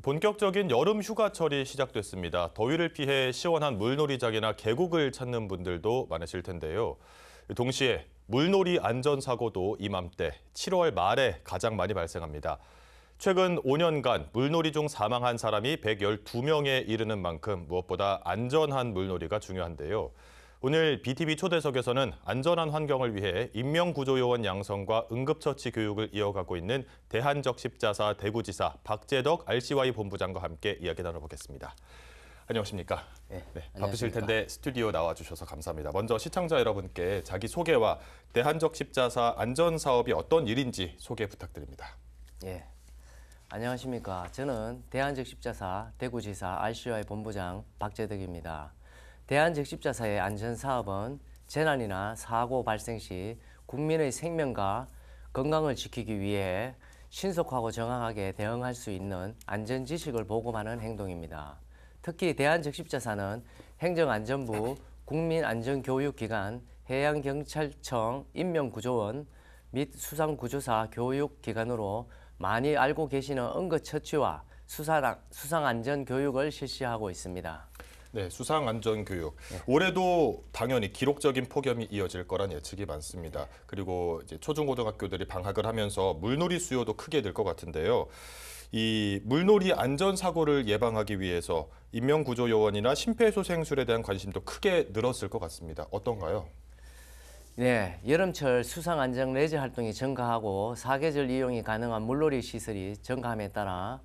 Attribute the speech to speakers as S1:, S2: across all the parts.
S1: 본격적인 여름 휴가철이 시작됐습니다. 더위를 피해 시원한 물놀이장이나 계곡을 찾는 분들도 많으실 텐데요. 동시에 물놀이 안전사고도 이맘때 7월 말에 가장 많이 발생합니다. 최근 5년간 물놀이 중 사망한 사람이 112명에 이르는 만큼 무엇보다 안전한 물놀이가 중요한데요. 오늘 BTV 초대석에서는 안전한 환경을 위해 인명구조요원 양성과 응급처치 교육을 이어가고 있는 대한적십자사 대구지사 박재덕 RCY 본부장과 함께 이야기 나눠보겠습니다. 안녕하십니까?
S2: 네,
S1: 바쁘실 텐데 스튜디오 나와주셔서 감사합니다. 먼저 시청자 여러분께 자기 소개와 대한적십자사 안전사업이 어떤 일인지 소개 부탁드립니다.
S2: 예, 안녕하십니까? 저는 대한적십자사 대구지사 RCY 본부장 박재덕입니다. 대한적십자사의 안전사업은 재난이나 사고 발생 시 국민의 생명과 건강을 지키기 위해 신속하고 정확하게 대응할 수 있는 안전지식을 보고하는 행동입니다. 특히 대한적십자사는 행정안전부, 국민안전교육기관, 해양경찰청, 인명구조원 및 수상구조사 교육기관으로 많이 알고 계시는 응급처치와 수상안전교육을 실시하고 있습니다.
S1: 네, 수상안전교육. 올해도 당연히 기록적인 폭염이 이어질 거란 예측이 많습니다. 그리고 이제 초중고등학교들이 방학을 하면서 물놀이 수요도 크게 늘 것 같은데요. 이 물놀이 안전사고를 예방하기 위해서 인명구조요원이나 심폐소생술에 대한 관심도 크게 늘었을 것 같습니다. 어떤가요?
S2: 네, 여름철 수상안전 레저 활동이 증가하고 사계절 이용이 가능한 물놀이 시설이 증가함에 따라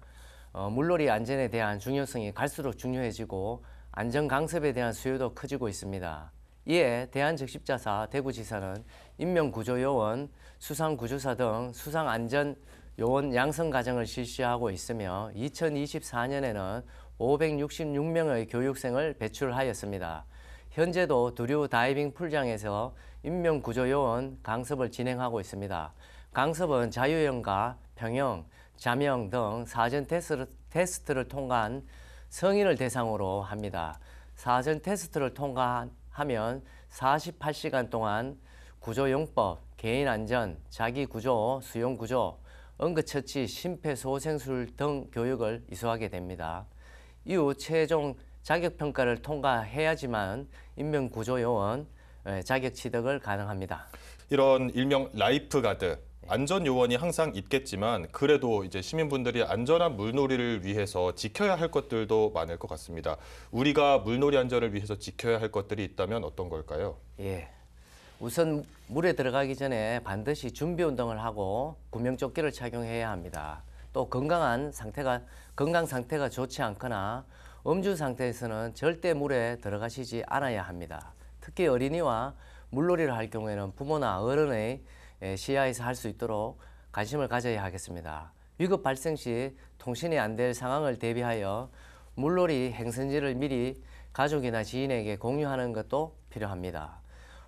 S2: 물놀이 안전에 대한 중요성이 갈수록 중요해지고 안전 강습에 대한 수요도 커지고 있습니다. 이에 대한적십자사 대구지사는 인명구조요원, 수상구조사 등 수상안전요원 양성과정을 실시하고 있으며 2024년에는 566명의 교육생을 배출하였습니다. 현재도 두류 다이빙 풀장에서 인명구조요원 강습을 진행하고 있습니다. 강습은 자유형과 평형, 자명 등 사전 테스트를 통과한 성인을 대상으로 합니다. 사전 테스트를 통과하면 48시간 동안 구조용법, 개인안전, 자기구조, 수용구조, 응급처치, 심폐소생술 등 교육을 이수하게 됩니다. 이후 최종 자격평가를 통과해야지만 인명구조요원 자격 취득을 가능합니다.
S1: 이런 일명 라이프가드, 안전요원이 항상 있겠지만 그래도 이제 시민분들이 안전한 물놀이를 위해서 지켜야 할 것들도 많을 것 같습니다. 우리가 물놀이 안전을 위해서 지켜야 할 것들이 있다면 어떤 걸까요?
S2: 예, 우선 물에 들어가기 전에 반드시 준비운동을 하고 구명조끼를 착용해야 합니다. 또 건강 상태가 좋지 않거나 음주 상태에서는 절대 물에 들어가시지 않아야 합니다. 특히 어린이와 물놀이를 할 경우에는 부모나 어른의 시야에서 할 수 있도록 관심을 가져야 하겠습니다. 위급 발생 시 통신이 안 될 상황을 대비하여 물놀이 행선지를 미리 가족이나 지인에게 공유하는 것도 필요합니다.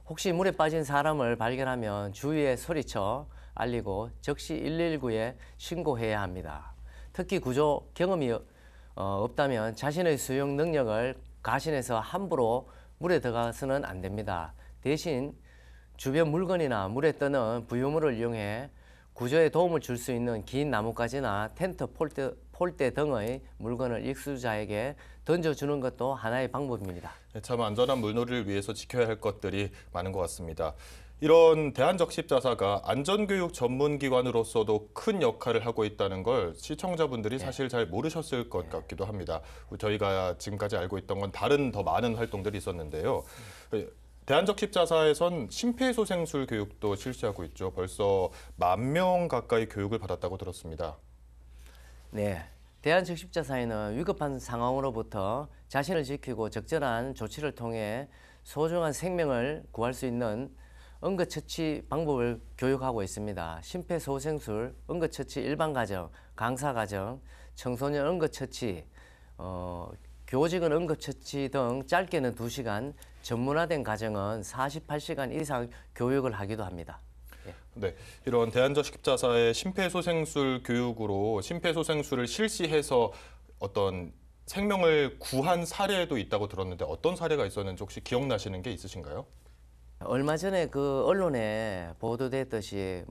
S2: 혹시 물에 빠진 사람을 발견하면 주위에 소리쳐 알리고 즉시 119에 신고해야 합니다. 특히 구조 경험이 없다면 자신의 수영 능력을 가신해서 함부로 물에 들어가서는 안 됩니다. 대신 주변 물건이나 물에 뜨는 부유물을 이용해 구조에 도움을 줄 수 있는 긴 나뭇가지나 텐트, 폴대 등의 물건을 익수자에게 던져주는 것도 하나의 방법입니다.
S1: 참 안전한 물놀이를 위해서 지켜야 할 것들이 많은 것 같습니다. 이런 대한적십자사가 안전교육 전문기관으로서도 큰 역할을 하고 있다는 걸 시청자분들이 사실 잘 모르셨을 것 같기도 합니다. 저희가 지금까지 알고 있던 건 다른 더 많은 활동들이 있었는데요. 대한적십자사에선 심폐소생술 교육도 실시하고 있죠. 벌써 10,000명 가까이 교육을 받았다고 들었습니다.
S2: 네, 대한적십자사에는 위급한 상황으로부터 자신을 지키고 적절한 조치를 통해 소중한 생명을 구할 수 있는 응급처치 방법을 교육하고 있습니다. 심폐소생술, 응급처치 일반과정, 강사과정, 청소년 응급처치, 교직원 응급처치 등 짧게는 2시간, 전문화된 과정은 48시간 이상 교육을 하기도 합니다.
S1: 네, 이런 대한적십자사의 심폐소생술 교육으로 심폐소생술을 실시해서 어떤 생명을 구한 사례도 있다고 들었는데 어떤 사례가 있었는지 혹시 기억나시는 게 있으신가요?
S2: 얼마 전에 그 언론에 보도됐듯이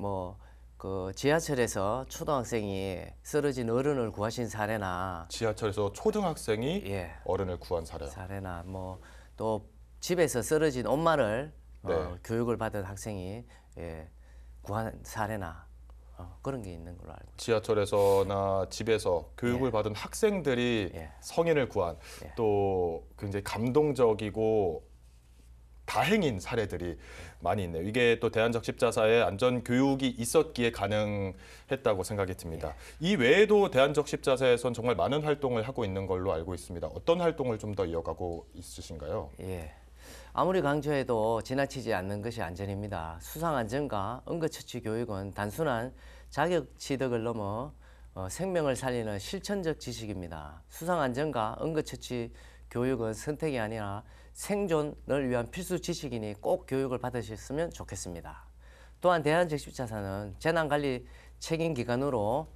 S2: 그 지하철에서 초등학생이 쓰러진 어른을 구하신 사례나
S1: 지하철에서 초등학생이
S2: 예.
S1: 어른을 구한 사례요.
S2: 사례나 뭐 또 집에서 쓰러진 엄마를
S1: 네.
S2: 교육을 받은 학생이 구한 사례나 그런 게 있는 걸로 알고 있습니다.
S1: 지하철에서나 집에서 교육을 받은 학생들이
S2: 예.
S1: 성인을 구한 또 굉장히 감동적이고 다행인 사례들이 많이 있네요. 이게 또 대한적 십자사의 안전 교육이 있었기에 가능했다고 생각이 듭니다. 이 외에도 대한적 십자사에선 정말 많은 활동을 하고 있는 걸로 알고 있습니다. 어떤 활동을 좀 더 이어가고 있으신가요?
S2: 예. 아무리 강조해도 지나치지 않는 것이 안전입니다. 수상안전과 응급처치 교육은 단순한 자격 취득을 넘어 생명을 살리는 실천적 지식입니다. 수상안전과 응급처치 교육은 선택이 아니라 생존을 위한 필수 지식이니 꼭 교육을 받으셨으면 좋겠습니다. 또한 대한적십자사는 재난관리 책임기관으로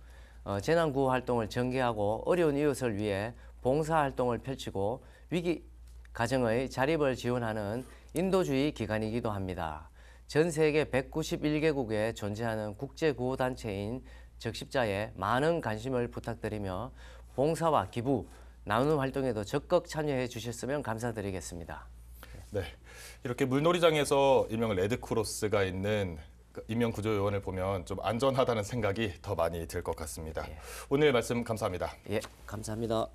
S2: 재난구호 활동을 전개하고 어려운 이웃을 위해 봉사활동을 펼치고 위기 가정의 자립을 지원하는 인도주의 기관이기도 합니다. 전 세계 191개국에 존재하는 국제구호단체인 적십자에 많은 관심을 부탁드리며 봉사와 기부, 나누는 활동에도 적극 참여해 주셨으면 감사드리겠습니다.
S1: 네, 이렇게 물놀이장에서 일명 레드크로스가 있는 인명구조요원을 보면 좀 안전하다는 생각이 더 많이 들 것 같습니다. 오늘 말씀 감사합니다.
S2: 예, 감사합니다.